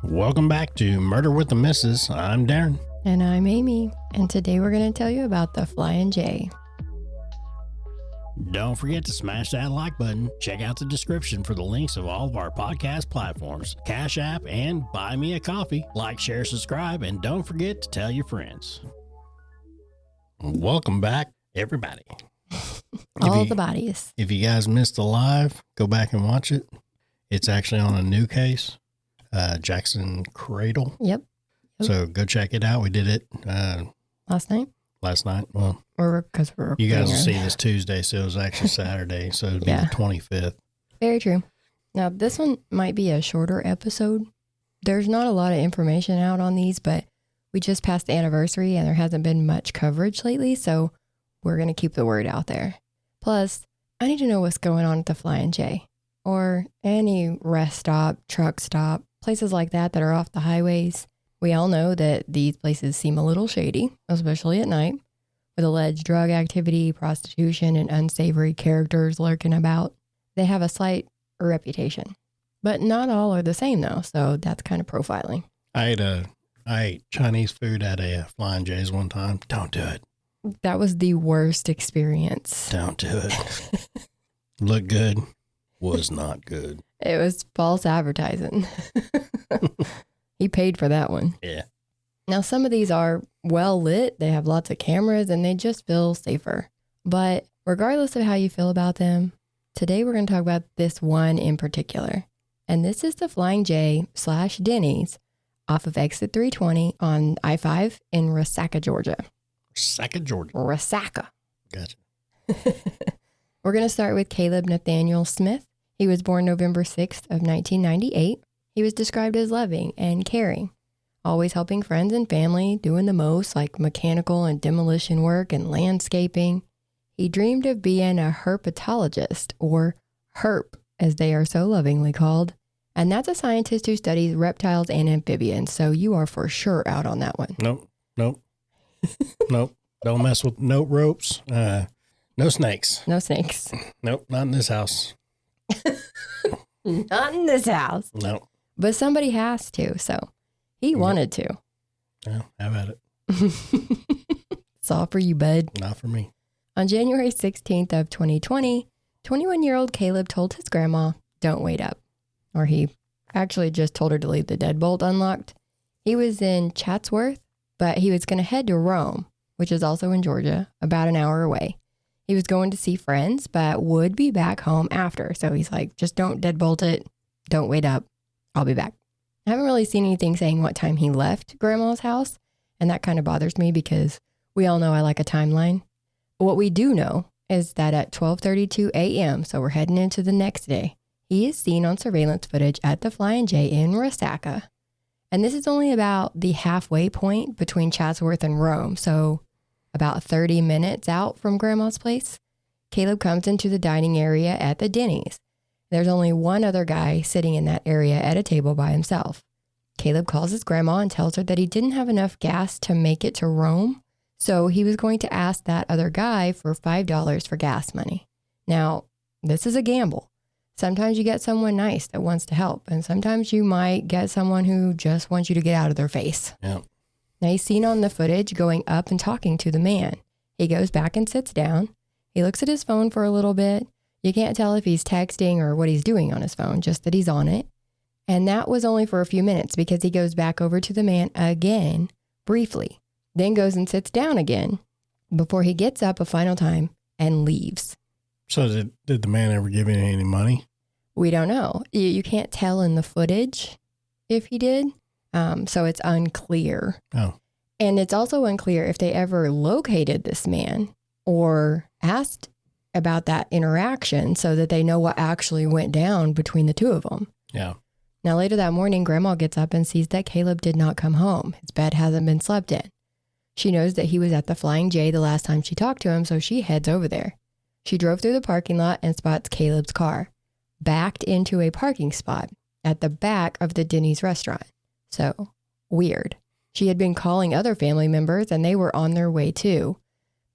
Welcome back to Murder with the Missus. I'm Darren. And I'm Amy, and today we're going to tell you about the Flying J. Don't forget to smash that like button. Check out the description for the links of all of our podcast platforms, Cash App, and Buy Me a Coffee. Like, share, subscribe, and don't forget to tell your friends. Welcome back, everybody. All the bodies. If you guys missed the live, go back and watch it. It's actually on a new case, Jackson Cradle. Yep. So go check it out. We did it Last night. Well, Because we're you guys will see early. this Tuesday, so it was actually Saturday, so it'd be Yeah. the 25th. Very true. Now, this one might be a shorter episode. There's not a lot of information out on these, but we just passed the anniversary and there hasn't been much coverage lately, so we're going to keep the word out there. Plus, I need to know what's going on at the Flying J or any rest stop, truck stop, places like that are off the highways. We all know that these places seem a little shady, especially at night, with alleged drug activity, prostitution, and unsavory characters lurking about. They have a slight reputation, but not all are the same though, so that's kind of profiling. I ate Chinese food at a Flying J's one time. Don't do it. That was the worst experience. Don't do it. Looked good. Was not good. It was false advertising. He paid for that one. Yeah. Now, some of these are well lit. They have lots of cameras and they just feel safer. But regardless of how you feel about them, today we're going to talk about this one in particular. And this is the Flying J/Denny's off of exit 320 on I-5 in Resaca, Georgia. Resaca, Georgia. Resaca. Gotcha. We're going to start with Caleb Nathaniel Smith. He was born November 6th of 1998. He was described as loving and caring, always helping friends and family, doing the most like mechanical and demolition work and landscaping. He dreamed of being a herpetologist, or herp as they are so lovingly called. And that's a scientist who studies reptiles and amphibians, so you are for sure out on that one. Nope. Nope. Don't mess with no ropes. No snakes. No snakes. Nope. Not in this house. Not in this house. No. But somebody has to, so he wanted to. Yeah, have at it. It's all for you, bud. Not for me. On January 16th of 2020, 21-year-old Caleb told his grandma, "Don't wait up." Or he actually just told her to leave the deadbolt unlocked. He was in Chatsworth, but he was going to head to Rome, which is also in Georgia, about an hour away. He was going to see friends, but would be back home after. So he's like, just don't deadbolt it. Don't wait up. I'll be back. I haven't really seen anything saying what time he left Grandma's house, and that kind of bothers me because we all know I like a timeline. What we do know is that at 12:32 a.m., so we're heading into the next day, he is seen on surveillance footage at the Flying J in Resaca. And this is only about the halfway point between Chatsworth and Rome, so about 30 minutes out from Grandma's place. Caleb comes into the dining area at the Denny's. There's only one other guy sitting in that area at a table by himself. Caleb calls his grandma and tells her that he didn't have enough gas to make it to Rome, so he was going to ask that other guy for $5 for gas money. Now, this is a gamble. Sometimes you get someone nice that wants to help, and sometimes you might get someone who just wants you to get out of their face. Yeah. Now, he's seen on the footage going up and talking to the man. He goes back and sits down. He looks at his phone for a little bit. You can't tell if he's texting or what he's doing on his phone, just that he's on it. And that was only for a few minutes because he goes back over to the man again, briefly, then goes and sits down again before he gets up a final time and leaves. So did the man ever give any money? We don't know. You can't tell in the footage if he did. So it's unclear. Oh. And it's also unclear if they ever located this man or asked about that interaction so that they know what actually went down between the two of them. Yeah. Now, later that morning, Grandma gets up and sees that Caleb did not come home. His bed hasn't been slept in. She knows that he was at the Flying J the last time she talked to him, so she heads over there. She drove through the parking lot and spots Caleb's car, backed into a parking spot at the back of the Denny's restaurant. So, weird. She had been calling other family members and they were on their way too.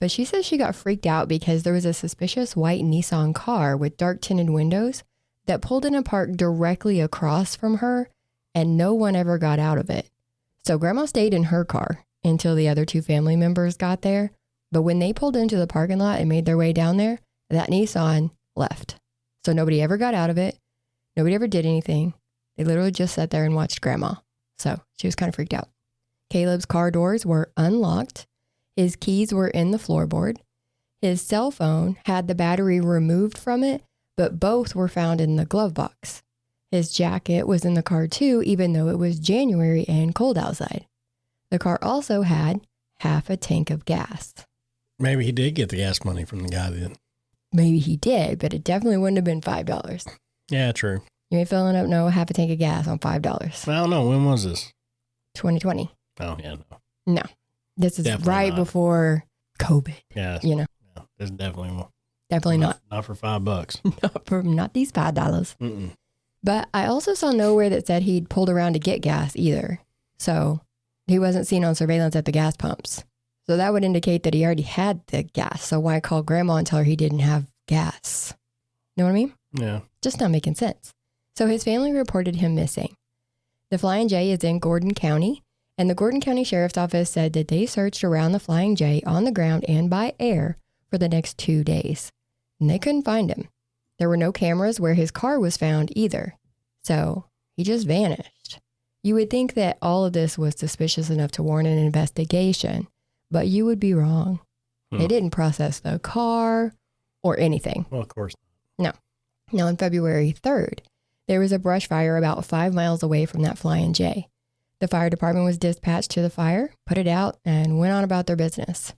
But she says she got freaked out because there was a suspicious white Nissan car with dark tinted windows that pulled in a park directly across from her and no one ever got out of it. So Grandma stayed in her car until the other two family members got there. But when they pulled into the parking lot and made their way down there, that Nissan left. So nobody ever got out of it. Nobody ever did anything. They literally just sat there and watched Grandma. So she was kind of freaked out. Caleb's car doors were unlocked. His keys were in the floorboard. His cell phone had the battery removed from it, but both were found in the glove box. His jacket was in the car too, even though it was January and cold outside. The car also had half a tank of gas. Maybe he did get the gas money from the guy then. Maybe he did, but it definitely wouldn't have been $5. Yeah, true. You ain't filling up half a tank of gas on $5. I don't know. When was this? 2020. Oh, yeah. No. This is Definitely right not. before COVID. Yeah. You know. No, this definitely Definitely not. Not for $5. Not these $5. Mm-mm. But I also saw nowhere that said he'd pulled around to get gas either. So he wasn't seen on surveillance at the gas pumps. So that would indicate that he already had the gas. So why call Grandma and tell her he didn't have gas? Know what I mean? Yeah. Just not making sense. So his family reported him missing. The Flying J is in Gordon County, and the Gordon County Sheriff's Office said that they searched around the Flying J on the ground and by air for the next 2 days, and they couldn't find him. There were no cameras where his car was found either, so he just vanished. You would think that all of this was suspicious enough to warrant an investigation, but you would be wrong. They didn't process the car or anything. Well, of course. No. Now, on February 3rd, there was a brush fire about 5 miles away from that Flying J. The fire department was dispatched to the fire, put it out, and went on about their business.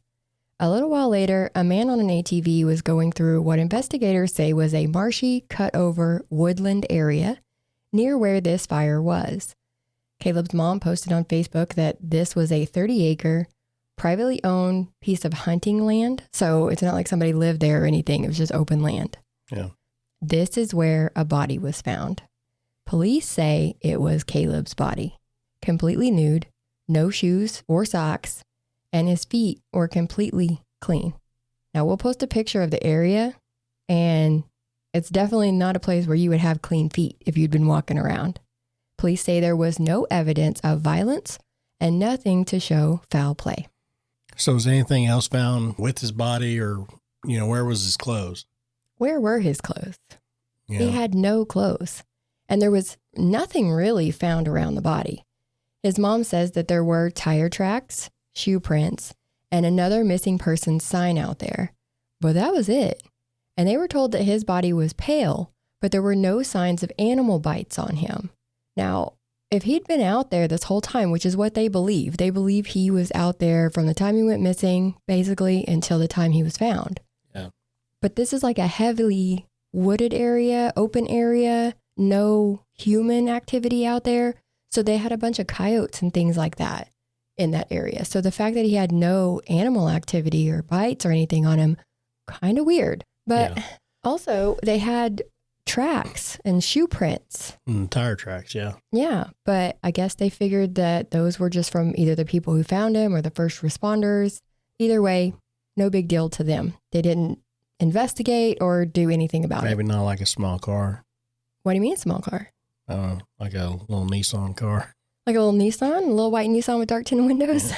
A little while later, a man on an ATV was going through what investigators say was a marshy, cut-over woodland area near where this fire was. Caleb's mom posted on Facebook that this was a 30-acre, privately owned piece of hunting land, so it's not like somebody lived there or anything. It was just open land. Yeah. This is where a body was found. Police say it was Caleb's body, completely nude, no shoes or socks, and his feet were completely clean. Now, we'll post a picture of the area, and it's definitely not a place where you would have clean feet if you'd been walking around. Police say there was no evidence of violence and nothing to show foul play. So was anything else found with his body, or, where was his clothes? Where were his clothes? Yeah. He had no clothes, and there was nothing really found around the body. His mom says that there were tire tracks, shoe prints, and another missing person sign out there. But that was it. And they were told that his body was pale, but there were no signs of animal bites on him. Now, if he'd been out there this whole time, which is what they believe he was out there from the time he went missing, basically, until the time he was found. Yeah. But this is like a heavily wooded area, open area, no human activity out there. So they had a bunch of coyotes and things like that in that area. So the fact that he had no animal activity or bites or anything on him, kind of weird. But also they had tracks and shoe prints. Tire tracks, yeah. Yeah, but I guess they figured that those were just from either the people who found him or the first responders. Either way, no big deal to them. They didn't investigate or do anything about it. Maybe not like a small car. What do you mean small car? Like a little Nissan car. Like a little Nissan? A little white Nissan with dark tinted windows?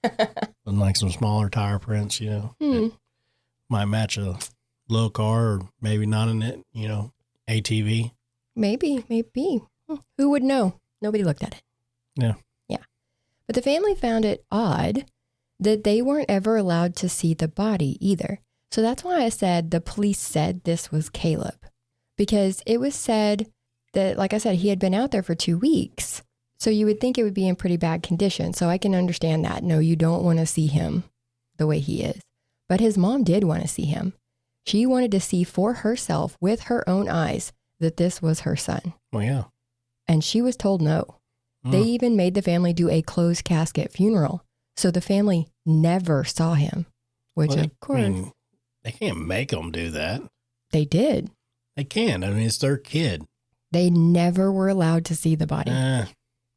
And like some smaller tire prints, It might match a little car, or maybe not in it, ATV. Maybe. Who would know? Nobody looked at it. Yeah. Yeah. But the family found it odd that they weren't ever allowed to see the body either. So that's why I said the police said this was Caleb. Because it was said that, like I said, he had been out there for 2 weeks. So you would think it would be in pretty bad condition. So I can understand that. No, you don't want to see him the way he is. But his mom did want to see him. She wanted to see for herself with her own eyes that this was her son. Well, yeah. And she was told no. They even made the family do a closed casket funeral. So the family never saw him, which of course. They can't make them do that. They did. They can. It's their kid. They never were allowed to see the body.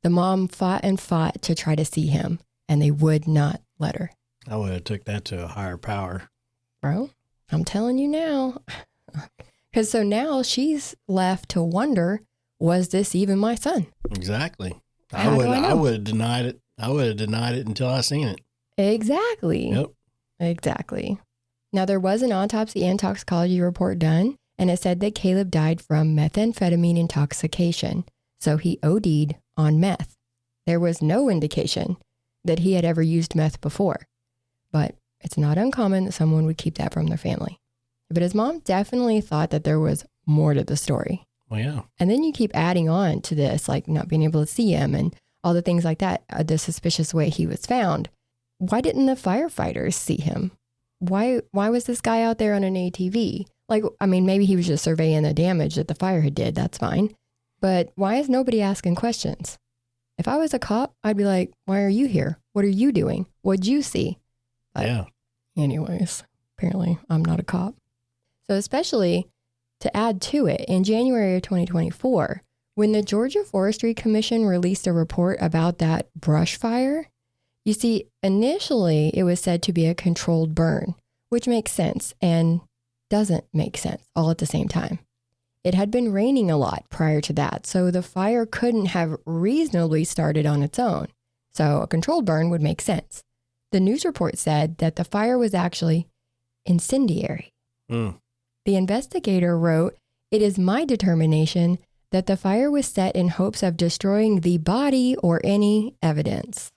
The mom fought and fought to try to see him, and they would not let her. I would have took that to a higher power. Bro, I'm telling you now. Because so now she's left to wonder was this even my son? Exactly. How do I know? I would have denied it. I would have denied it until I seen it. Exactly. Yep. Exactly. Now, there was an autopsy and toxicology report done, and it said that Caleb died from methamphetamine intoxication. So he OD'd on meth. There was no indication that he had ever used meth before, but it's not uncommon that someone would keep that from their family. But his mom definitely thought that there was more to the story. Well, yeah. And then you keep adding on to this, like not being able to see him and all the things like that, the suspicious way he was found. Why didn't the firefighters see him? Why was this guy out there on an ATV? Like, I mean, maybe he was just surveying the damage that the fire had did. That's fine. But why is nobody asking questions? If I was a cop, I'd be like, why are you here? What are you doing? What'd you see? But yeah. Anyways, apparently I'm not a cop. So especially to add to it, in January of 2024, when the Georgia Forestry Commission released a report about that brush fire, you see, initially it was said to be a controlled burn, which makes sense and doesn't make sense all at the same time. It had been raining a lot prior to that, so the fire couldn't have reasonably started on its own. So a controlled burn would make sense. The news report said that the fire was actually incendiary. The investigator wrote, "It is my determination that the fire was set in hopes of destroying the body or any evidence."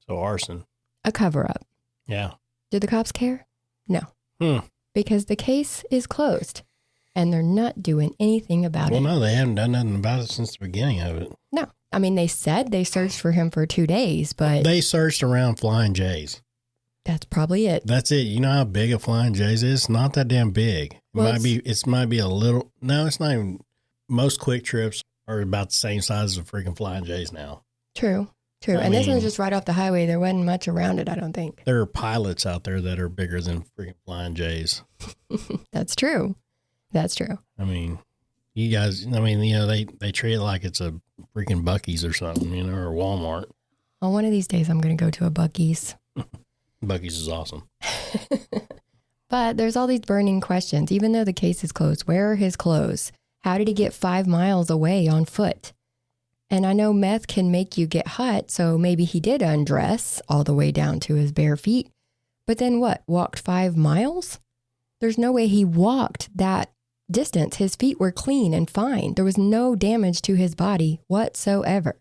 So arson. A cover-up. Yeah. Do the cops care? No. Because the case is closed and they're not doing anything about it. Well, no, they haven't done nothing about it since the beginning of it. No. I mean, they said they searched for him for 2 days, but They searched around Flying J's. that's probably it. That's it. You know how big a Flying J's is? It's not that damn big. It Well, might be a little. No, it's not even. Most Quick Trips are about the same size as a freaking Flying J's now. True. I And this mean- one's just right off the highway. There wasn't much around it, I don't think. There are pilots out there that are bigger than freaking Flying J's. That's true. That's true. I mean, you guys. I mean, you know, they treat it like it's a freaking Buc-ee's or something, you know, or Walmart. Well, one of these days I'm going to go to a Buc-ee's. Buc-ee's is awesome. But there's all these burning questions. Even though the case is closed, where are his clothes? How did he get 5 miles away on foot? And I know meth can make you get hot, so maybe he did undress all the way down to his bare feet. But then what? Walked 5 miles? There's no way he walked that distance. His feet were clean and fine. There was no damage to his body whatsoever.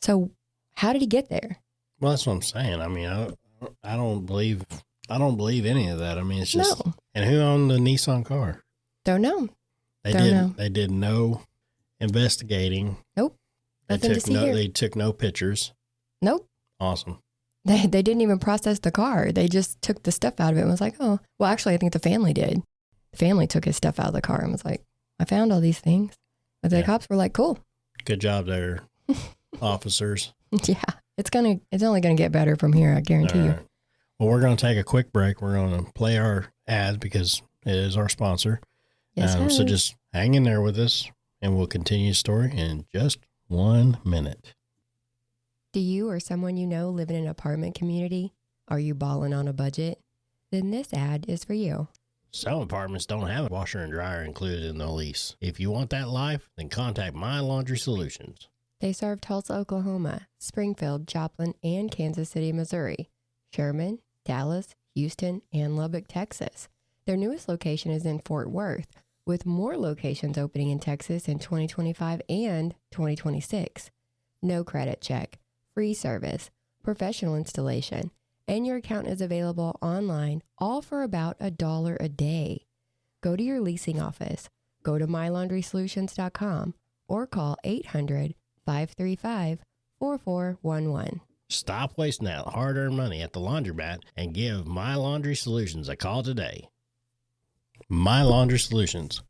So how did he get there? Well, that's what I'm saying. I mean, I don't believe any of that. I mean, it's just. No. And who owned the Nissan car? Don't know. They Don't know. They did no investigating. Nope. Nothing to see here. They took no pictures. Nope. Awesome. They didn't even process the car. They just took the stuff out of it and was like, oh, well, actually, I think the family did. The family took his stuff out of the car and was like, I found all these things. But the cops were like, cool. Good job there, officers. Yeah. It's only going to get better from here. I guarantee you. Right. Well, we're going to take a quick break. We're going to play our ad because it is our sponsor. Yes, So sir. just hang in there with us and we'll continue the story in just 1 minute. Do you or someone you know live in an apartment community? Are you balling on a budget? Then this ad is for you. Some apartments don't have a washer and dryer included in the lease. If you want that life, then contact My Laundry Solutions. They serve Tulsa, Oklahoma, Springfield, Joplin, and Kansas City, Missouri, Sherman, Dallas, Houston, and Lubbock, Texas. Their newest location is in Fort Worth, with more locations opening in Texas in 2025 and 2026. No credit check, free service, professional installation, and your account is available online, all for about $1 a day. Go to your leasing office, go to mylaundrysolutions.com, or call 800-535-4411. Stop wasting that hard-earned money at the laundromat and give My Laundry Solutions a call today. My Laundry Solutions.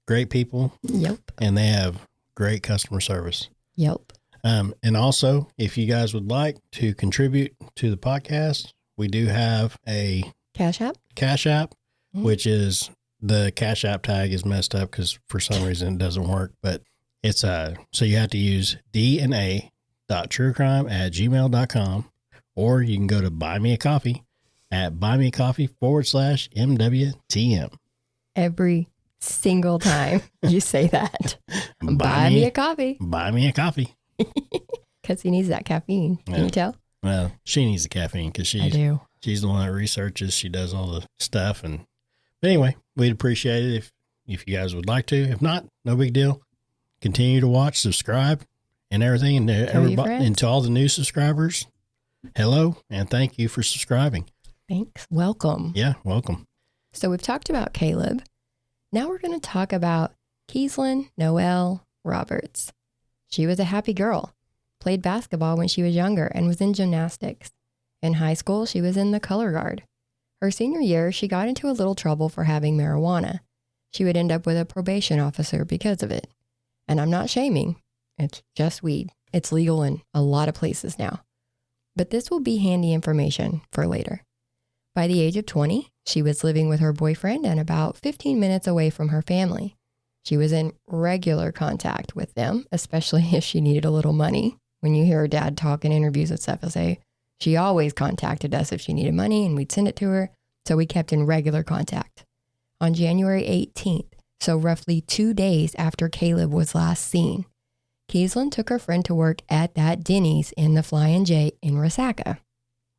Great people. Yep. And they have great customer service. Yep. And also, if you guys would like to contribute to the podcast, we do have a Cash App? Cash App, which is the Cash App tag is messed up because for some reason it doesn't work. But it's so you have to use dna.truecrime@gmail.com, or you can go to Buy Me a Coffee at buymeacoffee.com/MWTM. Every single time you say that. Buy me a coffee. Buy me a coffee. Because he needs that caffeine. Can you tell? Well, she needs the caffeine because she's the one that researches. She does all the stuff. But anyway, we'd appreciate it if you guys would like to. If not, no big deal. Continue to watch, subscribe, and everything. And everybody, and to all the new subscribers, hello, and thank you for subscribing. Thanks. Welcome. Yeah, welcome. So we've talked about Caleb. Now we're going to talk about Keeslyn Roberts. She was a happy girl, played basketball when she was younger, and was in gymnastics. In high school, she was in the color guard. Her senior year, she got into a little trouble for having marijuana. She would end up with a probation officer because of it. And I'm not shaming. It's just weed. It's legal in a lot of places now. But this will be handy information for later. By the age of 20, she was living with her boyfriend and about 15 minutes away from her family. She was in regular contact with them, especially if she needed a little money. When you hear her dad talk in interviews at FSA, she always contacted us if she needed money and we'd send it to her. So we kept in regular contact. On January 18th, so roughly 2 days after Caleb was last seen, Keeslyn took her friend to work at that Denny's in the Flying J in Resaca.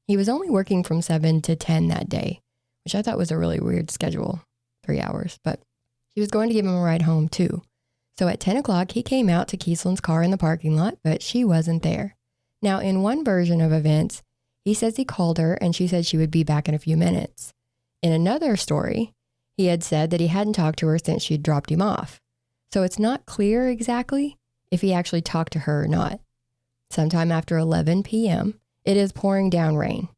He was only working from 7 to 10 that day, which I thought was a really weird schedule, 3 hours, but she was going to give him a ride home too. So at 10 o'clock, he came out to Keeslyn's car in the parking lot, but she wasn't there. Now, in one version of events, he says he called her and she said she would be back in a few minutes. In another story, he had said that he hadn't talked to her since she'd dropped him off. So it's not clear exactly if he actually talked to her or not. Sometime after 11 p.m., it is pouring down rain,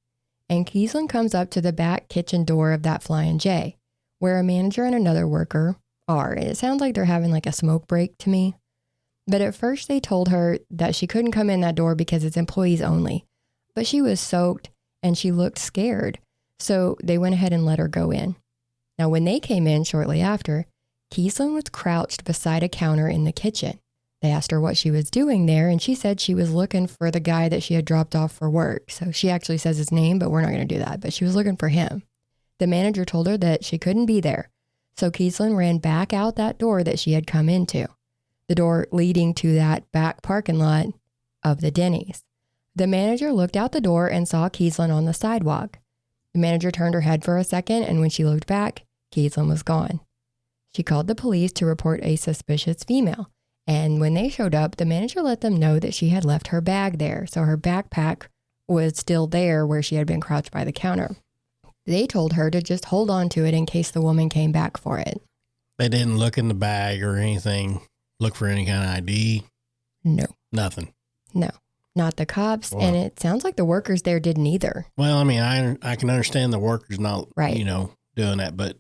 and Keeslyn comes up to the back kitchen door of that Flying J, where a manager and another worker are. It sounds like they're having like a smoke break to me. But at first they told her that she couldn't come in that door because it's employees only. But she was soaked and she looked scared, so they went ahead and let her go in. Now, when they came in shortly after, Keeslyn was crouched beside a counter in the kitchen. They asked her what she was doing there, and she said she was looking for the guy that she had dropped off for work. So she actually says his name, but we're not going to do that. But she was looking for him. The manager told her that she couldn't be there. So Keeslyn ran back out that door that she had come into, the door leading to that back parking lot of the Denny's. The manager looked out the door and saw Keeslyn on the sidewalk. The manager turned her head for a second, and when she looked back, Keeslyn was gone. She called the police to report a suspicious female. And when they showed up, the manager let them know that she had left her bag there. So her backpack was still there where she had been crouched by the counter. They told her to just hold on to it in case the woman came back for it. They didn't look in the bag or anything, look for any kind of ID? No. Nothing? No, not the cops. Wow. And it sounds like the workers there didn't either. Well, I mean, I can understand the workers not, doing that. But,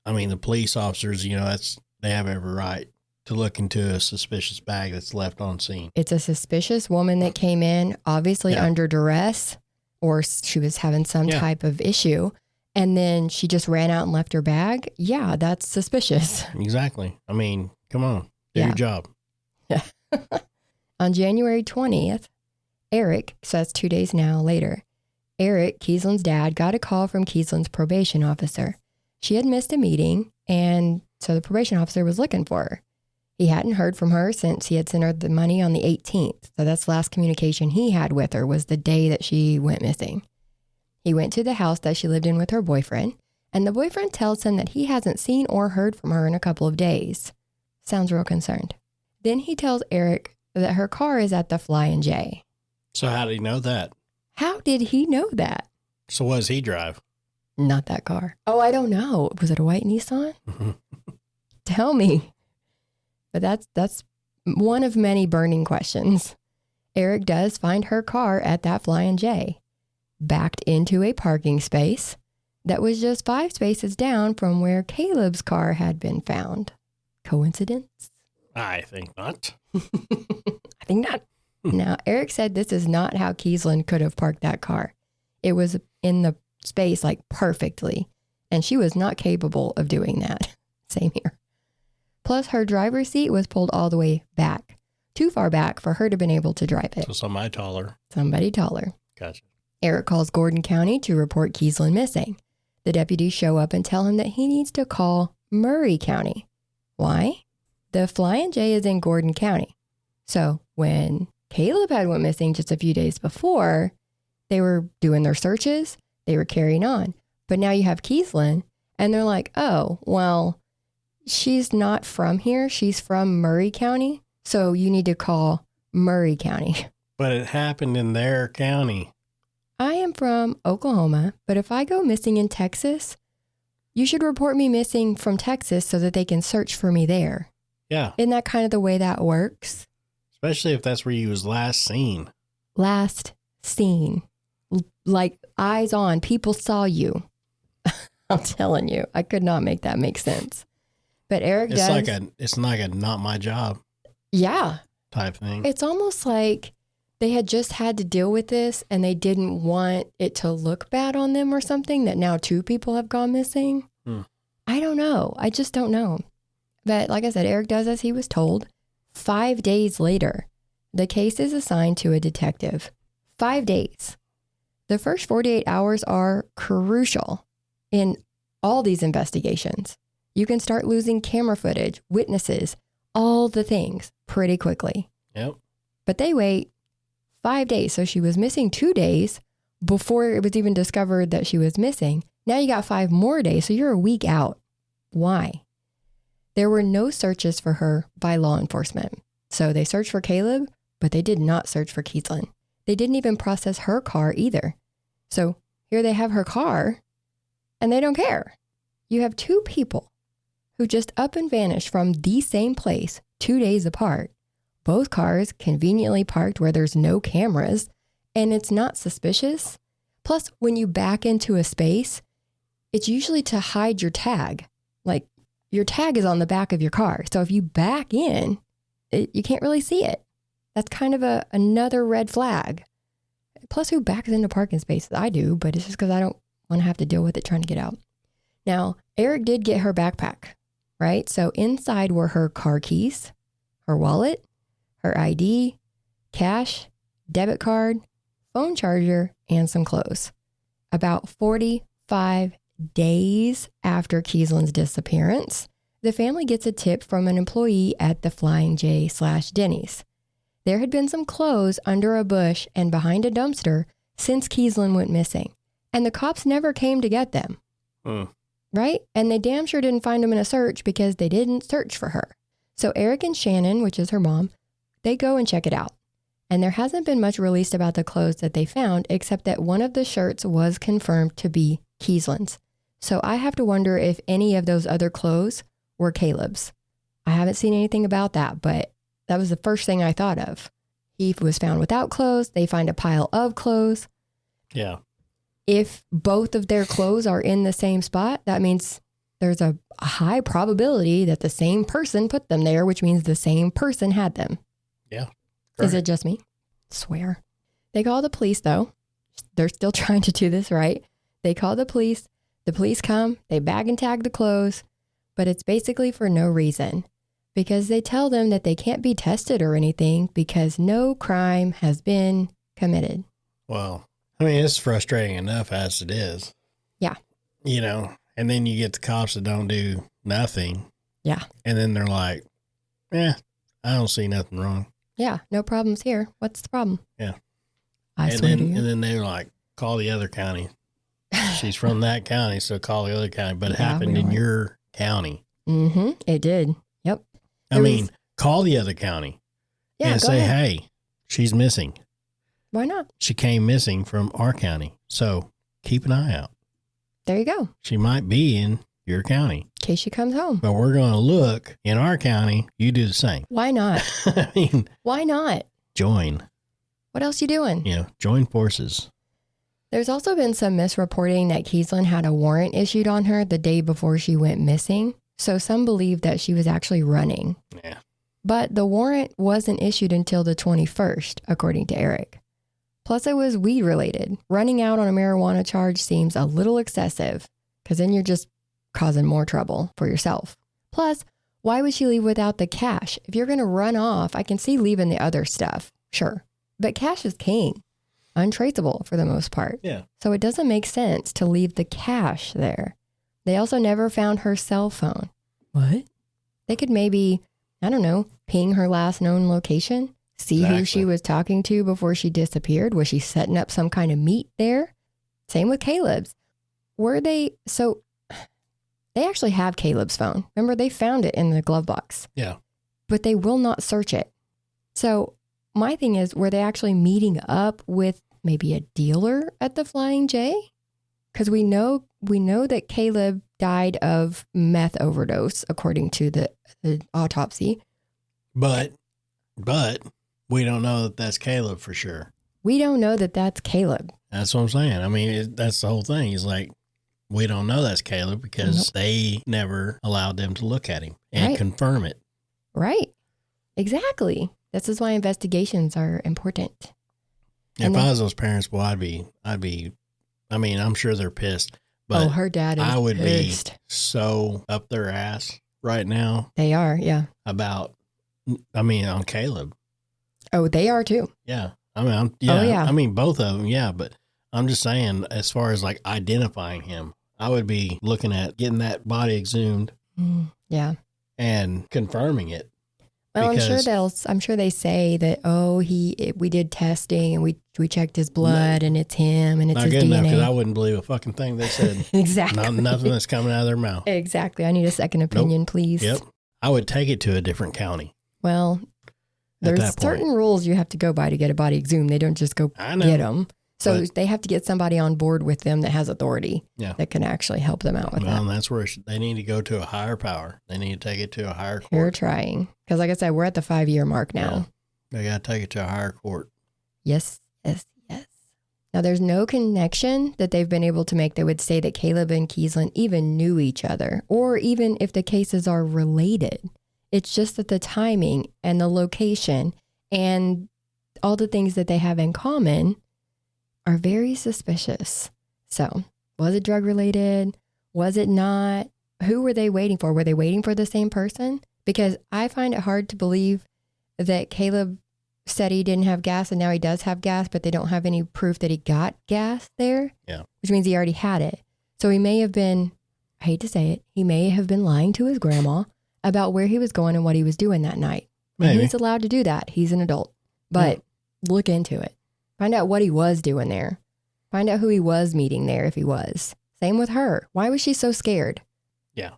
I mean, the police officers, they have every right to look into a suspicious bag that's left on scene. It's a suspicious woman that came in, obviously under duress, or she was having some type of issue, and then she just ran out and left her bag. Yeah, that's suspicious. Exactly. I mean, come on, do your job. Yeah. On January 20th, Eric, so that's 2 days now later, Eric, Keeslyn's dad, got a call from Keeslyn's probation officer. She had missed a meeting, and so the probation officer was looking for her. He hadn't heard from her since he had sent her the money on the 18th. So that's the last communication he had with her was the day that she went missing. He went to the house that she lived in with her boyfriend, and the boyfriend tells him that he hasn't seen or heard from her in a couple of days. Sounds real concerned. Then he tells Eric that her car is at the Flying J. So how did he know that? How did he know that? So what does he drive? Not that car. Oh, I don't know. Was it a white Nissan? Tell me. But that's one of many burning questions. Eric does find her car at that Flying J, backed into a parking space that was just 5 spaces down from where Caleb's car had been found. Coincidence? I think not. I think not. Now, Eric said this is not how Keeslyn could have parked that car. It was in the space like perfectly, and she was not capable of doing that. Same here. Plus, her driver's seat was pulled all the way back, too far back for her to have been able to drive it. So somebody taller. Somebody taller. Gotcha. Eric calls Gordon County to report Keeslyn missing. The deputies show up and tell him that he needs to call Murray County. Why? The Flying J is in Gordon County. So when Caleb had went missing just a few days before, they were doing their searches, they were carrying on. But now you have Keeslyn, and they're like, oh, well, she's not from here. She's from Murray County. So you need to call Murray County. But it happened in their county. I am from Oklahoma, but if I go missing in Texas, you should report me missing from Texas so that they can search for me there. Yeah. Isn't that kind of the way that works? Especially if that's where you was last seen. Last seen. Like eyes on. People saw you. I'm telling you, I could not make that make sense. But Eric does. It's like a not my job. Yeah. Type thing. It's almost like they had just had to deal with this and they didn't want it to look bad on them or something, that now 2 people have gone missing. I don't know. I just don't know. But like I said, Eric does as he was told. 5 days later, the case is assigned to a detective. 5 days. The first 48 hours are crucial in all these investigations. You can start losing camera footage, witnesses, all the things pretty quickly. Yep. But they wait 5 days. So she was missing 2 days before it was even discovered that she was missing. Now you got 5 more days. So you're a week out. Why? There were no searches for her by law enforcement. So they searched for Caleb, but they did not search for Keeslyn. They didn't even process her car either. So here they have her car and they don't care. You have 2 people who just up and vanished from the same place 2 days apart. Both cars conveniently parked where there's no cameras and it's not suspicious. Plus, when you back into a space, it's usually to hide your tag. Like your tag is on the back of your car. So if you back in, you can't really see it. That's kind of another red flag. Plus, who backs into parking spaces? I do, but it's just because I don't want to have to deal with it trying to get out. Now, Eric did get her backpack, right? So inside were her car keys, her wallet, her ID, cash, debit card, phone charger, and some clothes. About 45 days after Keeslyn's disappearance, the family gets a tip from an employee at the Flying J/Denny's. There had been some clothes under a bush and behind a dumpster since Keeslyn went missing, and the cops never came to get them. Right? And they damn sure didn't find them in a search because they didn't search for her. So Eric and Shannon, which is her mom, they go and check it out. And there hasn't been much released about the clothes that they found, except that one of the shirts was confirmed to be Keeslyn's. So I have to wonder if any of those other clothes were Caleb's. I haven't seen anything about that, but that was the first thing I thought of. He was found without clothes. They find a pile of clothes. Yeah. If both of their clothes are in the same spot, that means there's a high probability that the same person put them there, which means the same person had them. Yeah. Correct. Is it just me? Swear. They call the police, though. They're still trying to do this right. They call the police. The police come. They bag and tag the clothes. But it's basically for no reason. Because they tell them that they can't be tested or anything because no crime has been committed. Well, I mean, it's frustrating enough as it is. Yeah. You know, and then you get the cops that don't do nothing. Yeah. And then they're like, I don't see nothing wrong. Yeah, no problems here. What's the problem? Yeah. I swear to you. And then they're like, call the other county. She's from that county, so call the other county. But it happened in your county. Mm-hmm. It did. Yep. I mean, call the other county and say, hey, she's missing. Why not? She came missing from our county. So keep an eye out. There you go. She might be in your county. In case she comes home. But we're going to look in our county. You do the same. Why not? I mean, why not? Join. What else you doing? You know, join forces. There's also been some misreporting that Keeslyn had a warrant issued on her the day before she went missing. So some believe that she was actually running. Yeah. But the warrant wasn't issued until the 21st, according to Eric. Plus, it was weed related. Running out on a marijuana charge seems a little excessive because then you're just causing more trouble for yourself. Plus, why would she leave without the cash? If you're going to run off, I can see leaving the other stuff. Sure. But cash is king. Untraceable for the most part. Yeah. So it doesn't make sense to leave the cash there. They also never found her cell phone. What? They could maybe, I don't know, ping her last known location, see who she was talking to before she disappeared. Was she setting up some kind of meet there? Same with Caleb's. So they actually have Caleb's phone. Remember, they found it in the glove box. Yeah. But they will not search it. So my thing is, were they actually meeting up with maybe a dealer at the Flying J? Because we know that Caleb died of meth overdose, according to the autopsy. But we don't know that that's Caleb for sure. We don't know that that's Caleb. That's what I'm saying. I mean, that's the whole thing. He's like, we don't know that's Caleb because they never allowed them to look at him and confirm it. Right. Exactly. This is why investigations are important. If I was those parents, well, I'd be, I mean, I'm sure they're pissed, but her dad is I would pissed. be so up their ass right now. They are, yeah. On Caleb. Oh, they are too. Yeah. I mean, both of them. Yeah. But I'm just saying, as far as like identifying him, I would be looking at getting that body exhumed. Yeah. And confirming it. Well, I'm sure they say that, we did testing and we checked his blood and it's him and it's his DNA. Not good enough because I wouldn't believe a fucking thing they said. Exactly. Nothing that's coming out of their mouth. Exactly. I need a second opinion, please. Yep. I would take it to a different county. Well, there's certain rules you have to go by to get a body exhumed. They don't just go get them. So they have to get somebody on board with them that has authority that can actually help them out with that. Well, that's where they need to go to a higher power. They need to take it to a higher court. They're trying. Because like I said, we're at the 5-year mark now. Yeah. They got to take it to a higher court. Yes. Now, there's no connection that they've been able to make that would say that Caleb and Keeslyn even knew each other, or even if the cases are related. It's just that the timing and the location and all the things that they have in common are very suspicious. So, was it drug related? Was it not? Who were they waiting for? Were they waiting for the same person? Because I find it hard to believe that Caleb said he didn't have gas and now he does have gas, but they don't have any proof that he got gas there. Yeah. Which means he already had it. So he may have been, I hate to say it, he may have been lying to his grandma about where he was going and what he was doing that night. Maybe. And he's allowed to do that. He's an adult. But look into it. Find out what he was doing there. Find out who he was meeting there if he was. Same with her. Why was she so scared? Yeah.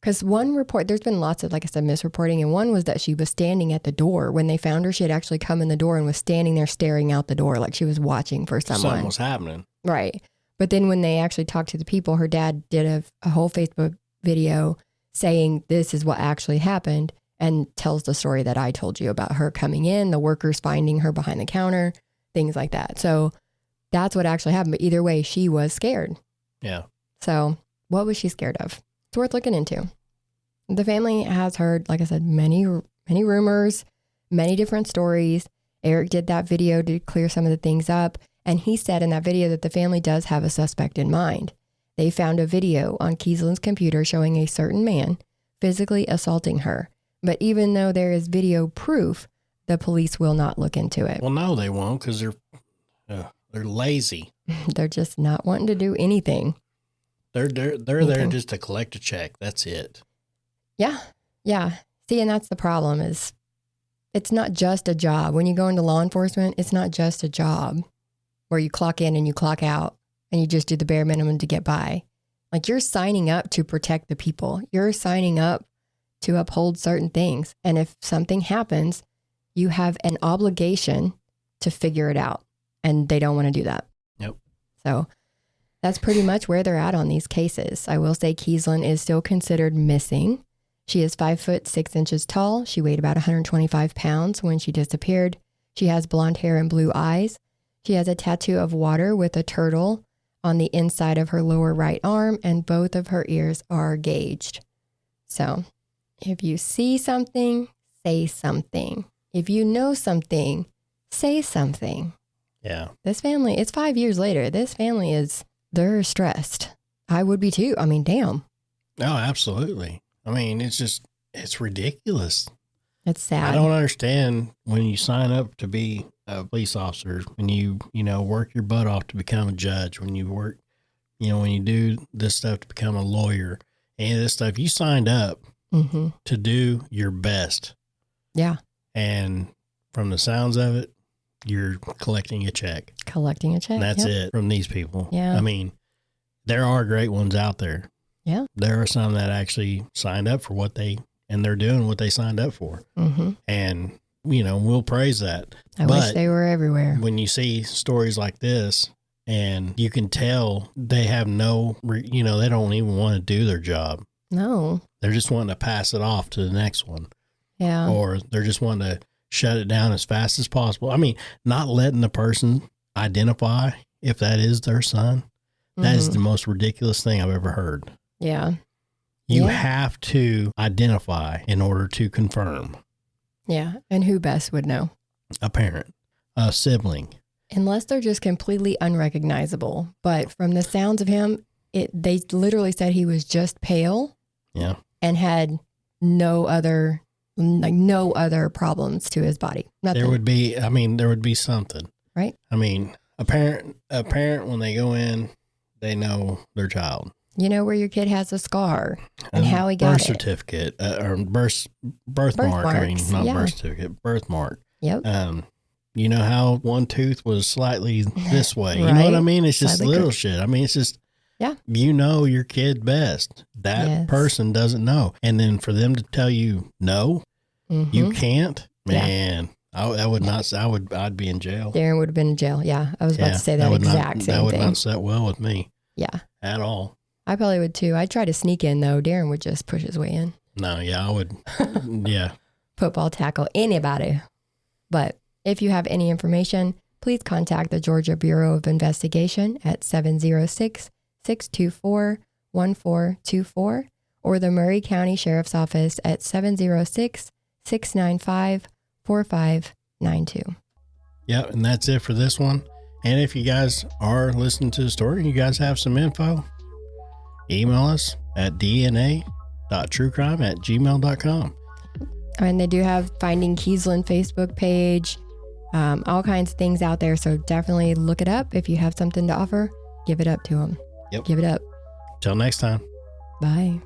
Because one report, there's been lots of, like I said, misreporting. And one was that she was standing at the door. When they found her, she had actually come in the door and was standing there staring out the door like she was watching for someone. Something was happening. Right. But then when they actually talked to the people, her dad did a whole Facebook video saying this is what actually happened and tells the story that I told you about her coming in, the workers finding her behind the counter, things like that. So that's what actually happened. But either way, she was scared. Yeah. So what was she scared of? It's worth looking into. The family has heard, like I said, many rumors, many different stories. Eric did that video to clear some of the things up. And he said in that video that the family does have a suspect in mind. They found a video on Keeslyn's computer showing a certain man physically assaulting her. But even though there is video proof, the police will not look into it. Well, no, they won't because they're lazy. They're just not wanting to do anything. They're there just to collect a check. That's it. Yeah. See, and that's the problem is it's not just a job. When you go into law enforcement, it's not just a job where you clock in and you clock out and you just do the bare minimum to get by. Like you're signing up to protect the people. You're signing up to uphold certain things. And if something happens, you have an obligation to figure it out. And they don't want to do that. Yep. So that's pretty much where they're at on these cases. I will say Keeslyn is still considered missing. She is 5'6" tall. She weighed about 125 pounds when she disappeared. She has blonde hair and blue eyes. She has a tattoo of water with a turtle on the inside of her lower right arm, and both of her ears are gauged. So if you see something, say something. If you know something, say something. Yeah. This family, it's 5 years later. This family they're stressed. I would be too. I mean, damn. Oh, absolutely. I mean, it's ridiculous. It's sad. I don't understand when you sign up to be a police officer, when you work your butt off to become a judge, when you when you do this stuff to become a lawyer, and this stuff, you signed up to do your best. Yeah. And from the sounds of it, you're collecting a check. And that's it from these people. Yeah. I mean, there are great ones out there. Yeah. There are some that actually signed up for and they're doing what they signed up for. And, we'll praise that. I wish they were everywhere. When you see stories like this and you can tell they have they don't even want to do their job. No. They're just wanting to pass it off to the next one. Yeah. Or they're just wanting to shut it down as fast as possible. I mean, not letting the person identify if that is their son. That is the most ridiculous thing I've ever heard. Yeah. You have to identify in order to confirm. Yeah. And who best would know? A parent, a sibling. Unless they're just completely unrecognizable. But from the sounds of him, they literally said he was just pale. Yeah. And had no other problems to his body. Nothing. There would be something. Right. I mean, a parent, when they go in, they know their child. You know where your kid has a scar and how he got birth certificate or birthmark. I mean, not birth certificate, birthmark. Yep. You know how one tooth was slightly this way. Right? You know what I mean? It's just little shit. I mean, it's just, you know your kid best. That person doesn't know. And then for them to tell you, no, you can't, man. I'd be in jail. Darren would have been in jail. Yeah. I was about to say that exact same thing. That would not set well with me. Yeah. At all. I probably would too. I'd try to sneak in though. Darren would just push his way in. No, yeah, I would. Yeah. Football tackle anybody. But if you have any information, please contact the Georgia Bureau of Investigation at 706-624-1424 or the Murray County Sheriff's Office at 706-695-4592. Yep, and that's it for this one. And if you guys are listening to the story and you guys have some info, email us at dna.truecrime@gmail.com. And they do have Finding Keeslyn Facebook page, all kinds of things out there. So definitely look it up. If you have something to offer, give it up to them. Yep. Give it up. Till next time. Bye.